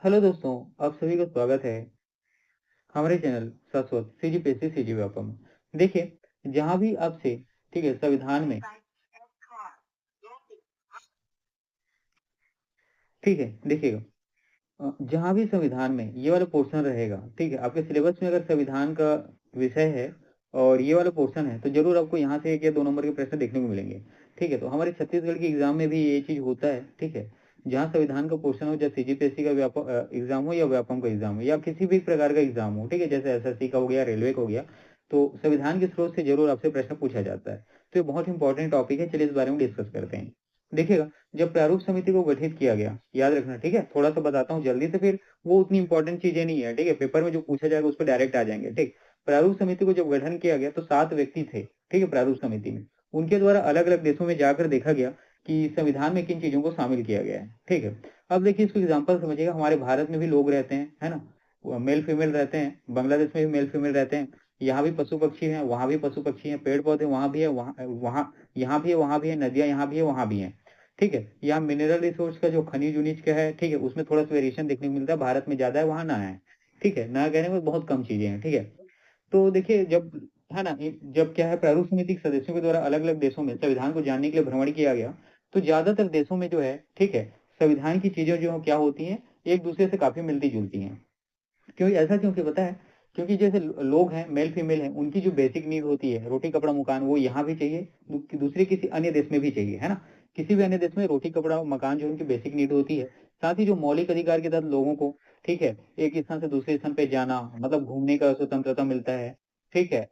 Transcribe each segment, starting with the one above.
Hello दोस्तों, आप सभी का स्वागत है हमारे चैनल शाश्वत सीजीपीएससी सीजी व्यापम में। देखिए, जहाँ भी आपसे ठीक है संविधान में ठीक है देखिएगा, जहाँ भी संविधान में ये वाला पोर्शन रहेगा, ठीक है, आपके सिलेबस में अगर संविधान का विषय है और ये वाला पोर्शन है तो जरूर आपको यहाँ से 1 या 2 नंबर के प्रश्न देखने को मिलेंगे। ठीक है, तो हमारे छत्तीसगढ़ के एग्जाम में भी ये चीज होता है। ठीक है, जहाँ संविधान का पोर्शन हो, चाहे सीजीपीएससी का एग्जाम हो या व्यापम का एग्जाम हो या किसी भी प्रकार का एग्जाम हो, ठीक है, जैसे एसएससी का हो गया, रेलवे का हो गया, तो संविधान के स्रोत से जरूर आपसे प्रश्न पूछा जाता है। तो ये बहुत इंपॉर्टेंट टॉपिक है, चलिए इस बारे में डिस्कस करते हैं। देखिएगा, जब प्रारूप समिति को गठित किया गया, याद रखना, ठीक है, थोड़ा सा बताता हूँ जल्दी से, फिर वो उतनी इंपॉर्टेंट चीजें नहीं है। ठीक है, पेपर में जो पूछा जाएगा उस पर डायरेक्ट आ जाएंगे। ठीक, प्रारूप समिति को जब गठन किया गया तो 7 व्यक्ति थे, ठीक है, प्रारूप समिति में। उनके द्वारा अलग अलग देशों में जाकर देखा गया कि संविधान में किन चीजों को शामिल किया गया है। ठीक है, अब देखिए इसको एग्जाम्पल समझिएगा। हमारे भारत में भी लोग रहते हैं, है ना, मेल फीमेल रहते हैं, बांग्लादेश में भी मेल फीमेल रहते हैं, यहाँ भी पशु पक्षी हैं, वहां भी पशु पक्षी हैं, पेड़ पौधे वहां भी है, वहाँ वहाँ यहाँ भी है, वहां भी है, नदियां यहाँ भी है, वहां भी है। ठीक है, यहाँ मिनरल रिसोर्स का जो खनिज उनिज का है, ठीक है, उसमें थोड़ा सा वेरिएशन देखने को मिलता है, भारत में ज्यादा है, वहां ना है। ठीक है, ना कहने में बहुत कम चीजें हैं। ठीक है, तो देखिए जब है ना, जब क्या है, प्रारूप समिति के सदस्यों के द्वारा अलग अलग देशों में संविधान को जानने के लिए भ्रमण किया गया, तो ज्यादातर देशों में जो है, ठीक है, संविधान की चीजें जो क्या होती हैं, एक दूसरे से काफी मिलती जुलती हैं। क्यों ऐसा, क्योंकि पता है, क्योंकि जैसे लोग हैं, मेल फीमेल हैं, उनकी जो बेसिक नीड होती है, रोटी कपड़ा मकान, वो यहाँ भी चाहिए, दूसरे किसी अन्य देश में भी चाहिए, है ना। किसी भी अन्य देश में रोटी कपड़ा मकान जो उनकी बेसिक नीड होती है, साथ ही जो मौलिक अधिकार के तहत लोगों को, ठीक है, एक स्थान से दूसरे स्थान पे जाना, मतलब घूमने का स्वतंत्रता मिलता है। ठीक है,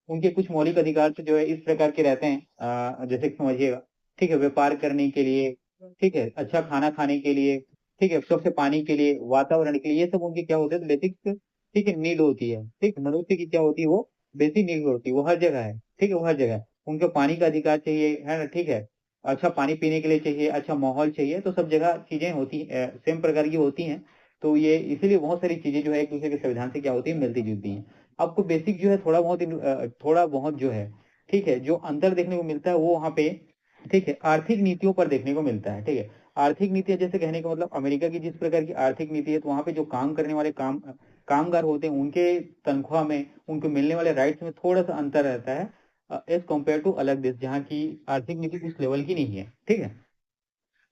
उनके कुछ मौलिक अधिकार तो जो है इस प्रकार के रहते हैं, जैसे कि समझिएगा, ठीक है, व्यापार करने के लिए, ठीक है, अच्छा खाना खाने के लिए, ठीक है, स्वच्छ पानी के लिए, वातावरण के लिए, ये सब उनके क्या होते हैं, बेसिक, ठीक है, नीड होती है। ठीक, मनुष्य की क्या होती है, वो बेसिक नीड होती है, वो हर जगह है। ठीक है, वो हर जगह है। उनको पानी का अधिकार चाहिए, है ना, ठीक है, अच्छा पानी पीने के लिए चाहिए, अच्छा माहौल चाहिए, तो सब जगह चीजें होती सेम प्रकार की होती हैं। तो ये इसीलिए बहुत सारी चीजें जो है एक दूसरे के संविधान से क्या होती है, मिलती जुलती हैं। आपको बेसिक जो है थोड़ा बहुत जो है, ठीक है, जो अंतर देखने को मिलता है वो वहाँ पे, ठीक है, आर्थिक नीतियों पर देखने को मिलता है। ठीक है, आर्थिक नीतियां जैसे कहने का मतलब अमेरिका की जिस प्रकार की आर्थिक नीति है, तो वहां पे जो काम करने वाले कामगार होते हैं, उनके तनख्वाह में, उनको मिलने वाले राइट्स में थोड़ा सा अंतर रहता है एज कम्पेयर टू अलग देश जहाँ की आर्थिक नीति उस लेवल की नहीं है। ठीक है,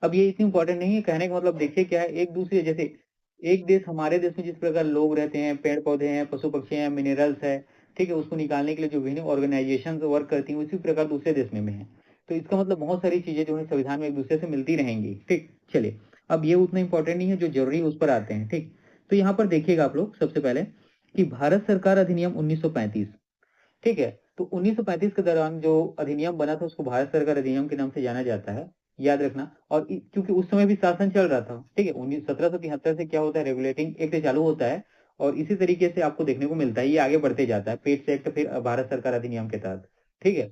अब ये इतनी इंपॉर्टेंट नहीं है, कहने का मतलब देखिए क्या है, एक दूसरे जैसे एक देश, हमारे देश में जिस प्रकार लोग रहते हैं, पेड़ पौधे हैं, पशु पक्षी हैं, मिनरल्स है, ठीक है, उसको निकालने के लिए जो विभिन्न ऑर्गेनाइजेशन वर्क करती हैं, उसी प्रकार दूसरे देश में भी है। तो इसका मतलब बहुत सारी चीजें जो है संविधान में एक दूसरे से मिलती रहेंगी। ठीक, चलिए, अब ये उतना इंपॉर्टेंट नहीं है, जो जरूरी है उस पर आते हैं। ठीक, तो यहाँ पर देखिएगा आप लोग सबसे पहले कि भारत सरकार अधिनियम 1935, ठीक है, तो 1935 के दौरान जो अधिनियम बना था उसको भारत सरकार अधिनियम के नाम से जाना जाता है, याद रखना। और क्योंकि उस समय भी शासन चल रहा था, ठीक है, 1773 से क्या होता है, रेगुलेटिंग एक्ट चालू होता है, और इसी तरीके से आपको देखने को मिलता है, ये आगे बढ़ते जाता है, पेट्स एक्ट, फिर भारत सरकार अधिनियम के तहत। ठीक है,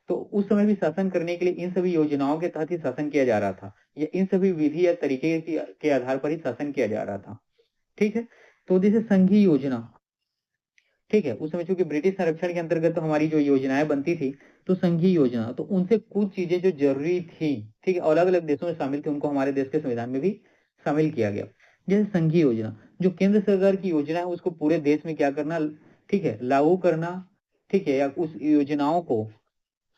तो उस समय भी शासन करने के लिए इन सभी योजनाओं के तहत ही शासन किया जा रहा था, या इन सभी विधि या तरीके के आधार पर ही शासन किया जा रहा था। ठीक है, तो जैसे संघीय योजना, ठीक है, उस समय चूंकि ब्रिटिश संरक्षण के अंतर्गत तो हमारी जो योजनाएं बनती थी, तो संघीय योजना, तो उनसे कुछ चीजें जो जरूरी थी, ठीक है, अलग अलग देशों में शामिल थी, उनको हमारे देश के संविधान में भी शामिल किया गया। जैसे संघीय योजना, जो केंद्र सरकार की योजना है उसको पूरे देश में क्या करना, ठीक है, लागू करना, ठीक है, या उस योजनाओं को,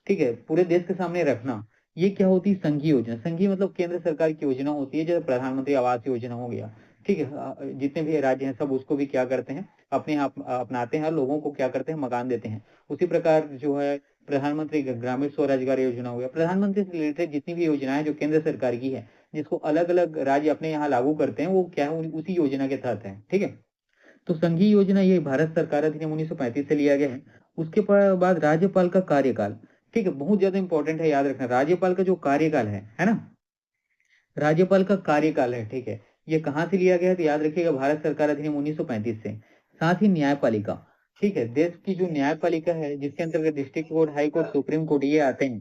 ठीक है, पूरे देश के सामने रखना, ये क्या होती है, संघीय योजना। संघीय मतलब केंद्र सरकार की योजना होती है, जैसे प्रधानमंत्री आवास योजना हो गया, ठीक है, जितने भी राज्य हैं सब उसको भी क्या करते हैं, अपने यहाँ अपनाते हैं, लोगों को क्या करते हैं, मकान देते हैं। उसी प्रकार जो है प्रधानमंत्री ग्रामीण स्वरोजगार योजना हो गया, प्रधानमंत्री से रिलेटेड जितनी भी योजनाएं जो केंद्र सरकार की है, जिसको अलग अलग राज्य अपने यहाँ लागू करते हैं, वो क्या है, उसी योजना के तहत है। ठीक है, तो संघीय योजना ये भारत सरकार अधिनियम 1935 से लिया गया है। उसके बाद राज्यपाल का कार्यकाल, ठीक है, बहुत ज्यादा इंपॉर्टेंट है, याद रखना, राज्यपाल का जो कार्यकाल है ना, राज्यपाल का कार्यकाल है, ठीक है, ये कहाँ से लिया गया है, तो याद रखिएगा भारत सरकार अधिनियम 1935 से। साथ ही न्यायपालिका, ठीक है, देश की जो न्यायपालिका है, जिसके अंतर्गत district court, high court, supreme court ये आते हैं,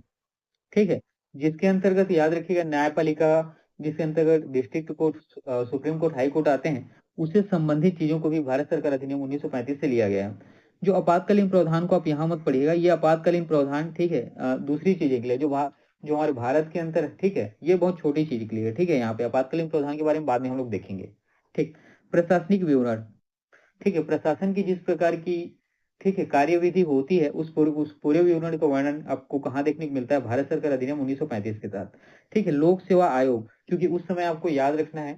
ठीक है, जिसके अंतर्गत याद रखिएगा न्यायपालिका, जिसके अंतर्गत district court, supreme court, high court आते हैं, उससे संबंधित चीजों को भी भारत सरकार अधिनियम 1935 से लिया गया है। जो आपातकालीन प्रावधान को आप यहाँ मत पढ़िएगा, ये आपातकालीन प्रावधान, ठीक है, दूसरी चीजें के लिए, जो हमारे भारत के अंदर, ठीक है, ये बहुत छोटी चीज के लिए, ठीक है, यहाँ पे आपातकालीन प्रावधान के बारे में बाद में हम लोग देखेंगे। ठीक। प्रशासनिक विवरण, ठीक है, प्रशासन की जिस प्रकार की, ठीक है, कार्यविधि होती है उस पूरे विवरण का वर्णन आपको कहाँ देखने को मिलता है? भारत सरकार अधिनियम 1935 के तहत। ठीक है। लोक सेवा आयोग, क्योंकि उस समय आपको याद रखना है,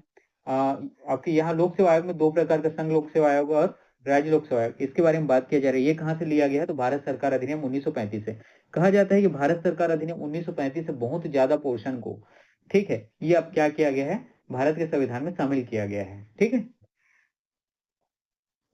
आपके यहाँ लोक सेवा आयोग में दो प्रकार का, संघ लोक सेवा आयोग और राज्य लोक सेवा आयोग, इसके बारे में बात किया जा रही है। ये कहाँ से लिया गया है? तो भारत सरकार अधिनियम 1935 से। कहा जाता है कि भारत सरकार अधिनियम 1935 से बहुत ज्यादा पोर्शन को, ठीक है, ये अब क्या किया गया है? भारत के संविधान में शामिल किया गया है। ठीक है।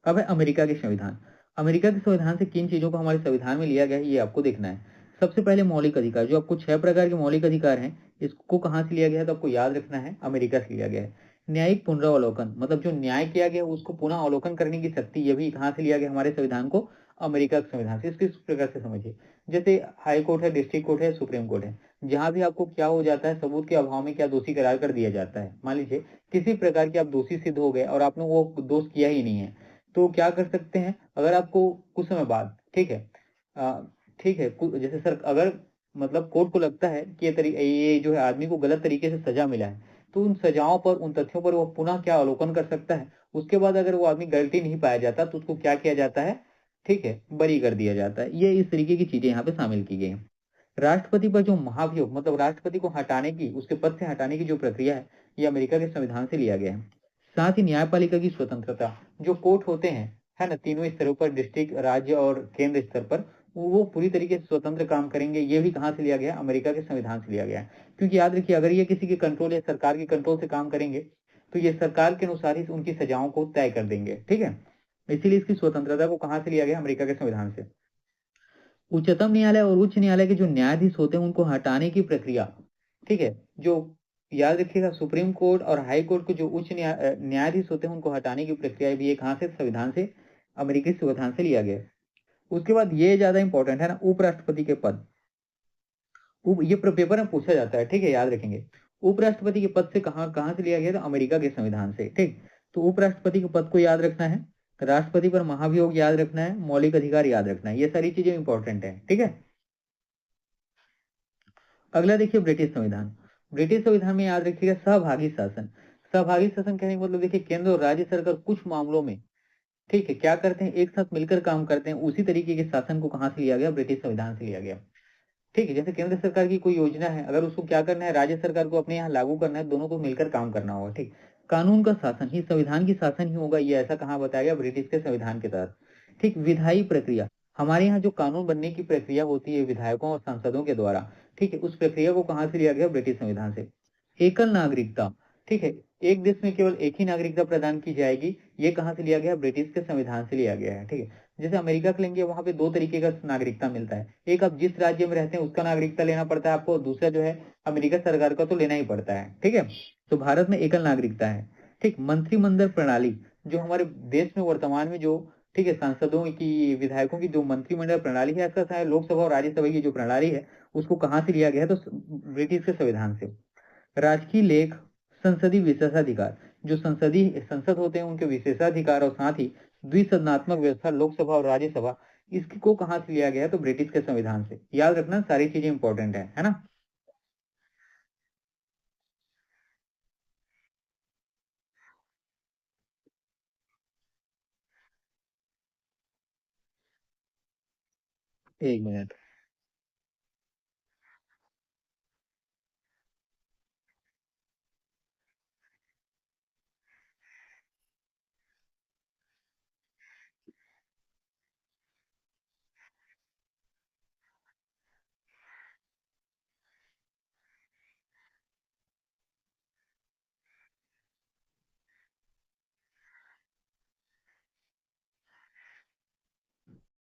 अब है अमेरिका के संविधान। अमेरिका के संविधान से किन चीजों को हमारे संविधान में लिया गया है, ये आपको देखना है। सबसे पहले मौलिक अधिकार, जो आपको 6 प्रकार के मौलिक अधिकार हैं, इसको कहाँ से लिया गया है? तो आपको याद रखना है, अमेरिका से लिया गया है। न्यायिक पुनरावलोकन, मतलब जो न्याय किया गया है उसको पुनः अवलोकन करने की शक्ति, ये भी कहाँ से लिया गया हमारे संविधान को? अमेरिका के संविधान से। इसको इस प्रकार से समझिए, जैसे हाई कोर्ट है, डिस्ट्रिक्ट कोर्ट है, सुप्रीम कोर्ट है, जहां भी आपको क्या हो जाता है, सबूत के अभाव में क्या दोषी करार कर दिया जाता है। मान लीजिए किसी प्रकार के आप दोषी सिद्ध हो गए और आपने वो दोष किया ही नहीं है, तो क्या कर सकते हैं? अगर आपको कुछ समय बाद, ठीक है, अ, ठीक है, जैसे सर अगर मतलब कोर्ट को लगता है कि ये जो है आदमी को गलत तरीके से सजा मिला है, तो उन सजाओं पर, उन तथ्यों पर वो पुनः क्या अवलोकन कर सकता है। उसके बाद अगर वो आदमी गलती नहीं पाया जाता तो उसको क्या किया जाता है? ठीक है, बरी कर दिया जाता है। ये इस तरीके की चीजें यहाँ पे शामिल की गई हैं। राष्ट्रपति पर जो महाभियोग, मतलब राष्ट्रपति को हटाने की, उसके पद से हटाने की जो प्रक्रिया है, ये अमेरिका के संविधान से लिया गया है। साथ ही न्यायपालिका की स्वतंत्रता, जो कोर्ट होते हैं, है ना, तीनों स्तरों पर, डिस्ट्रिक्ट, राज्य और केंद्र स्तर पर, वो पूरी तरीके से स्वतंत्र काम करेंगे। ये भी कहाँ से लिया गया? अमेरिका के संविधान से लिया गया है। क्योंकि याद रखिए, अगर ये किसी के कंट्रोल या सरकार के कंट्रोल से काम करेंगे, तो ये सरकार के अनुसार ही उनकी सजाओं को तय कर देंगे। ठीक है। इसीलिए इसकी स्वतंत्रता को कहाँ से लिया गया? अमेरिका के संविधान से। उच्चतम न्यायालय और उच्च न्यायालय के जो न्यायाधीश होते हैं उनको हटाने की प्रक्रिया, ठीक है, जो याद रखिएगा, सुप्रीम कोर्ट और हाई कोर्ट के जो उच्च न्यायाधीश होते हैं उनको हटाने की प्रक्रिया भी ये कहाँ से? संविधान से, अमेरिकी संविधान से लिया गया है। उसके बाद ये ज्यादा इंपॉर्टेंट है ना, उपराष्ट्रपति के पद। ये पेपर में पूछा जाता है, ठीक है, याद रखेंगे। उपराष्ट्रपति के पद से कहाँ कहाँ से लिया गया? तो अमेरिका के संविधान से। ठीक। तो उपराष्ट्रपति के पद को याद रखना है, राष्ट्रपति पर महाभियोग याद रखना है, मौलिक अधिकार याद रखना है, ये सारी चीजें इंपॉर्टेंट है। ठीक है। अगला देखिए, ब्रिटिश संविधान। ब्रिटिश संविधान में याद रखिएगा, सहभागी शासन। सहभागी शासन कहने का मतलब देखिए, केंद्र और राज्य सरकार कुछ मामलों में, ठीक है, क्या करते हैं? एक साथ मिलकर काम करते हैं। उसी तरीके के शासन को कहाँ से लिया गया? ब्रिटिश संविधान से लिया गया। ठीक है। जैसे केंद्र सरकार की कोई योजना है, अगर उसको क्या करना है, राज्य सरकार को अपने यहाँ लागू करना है, दोनों को मिलकर काम करना होगा। ठीक। कानून का शासन ही संविधान की शासन ही होगा, ये ऐसा कहाँ बताया गया? ब्रिटिश के संविधान के तहत। ठीक। विधायी प्रक्रिया, हमारे यहाँ जो कानून बनने की प्रक्रिया होती है विधायकों और सांसदों के द्वारा, ठीक है, उस प्रक्रिया को कहाँ से लिया गया? ब्रिटिश संविधान से। एकल नागरिकता, ठीक है, एक देश में केवल एक ही नागरिकता प्रदान की जाएगी, ये कहाँ से लिया गया? ब्रिटिश के संविधान से लिया गया है। ठीक है। जैसे अमेरिका के लेंगे, वहां पे दो तरीके का नागरिकता मिलता है। एक, आप जिस राज्य में रहते हैं उसका नागरिकता लेना पड़ता है आपको, दूसरा जो है अमेरिका सरकार का तो लेना ही पड़ता है। ठीक है। तो भारत में एकल नागरिकता है। ठीक। मंत्रिमंडल प्रणाली, जो हमारे देश में वर्तमान में जो, ठीक है, सांसदों की, विधायकों की जो मंत्रिमंडल प्रणाली है, ऐसा है लोकसभा और राज्यसभा की जो प्रणाली है, उसको कहाँ से लिया गया है? तो ब्रिटिश के संविधान से। राजकीय लेख, संसदीय विशेषाधिकार, जो संसदीय संसद होते हैं उनके विशेषाधिकार, और साथ ही द्विसदनात्मक व्यवस्था, लोकसभा और राज्यसभा, इसको कहाँ से लिया गया है? तो ब्रिटिश के संविधान से। याद रखना, सारी चीजें इंपॉर्टेंट है ना। एक मिनट।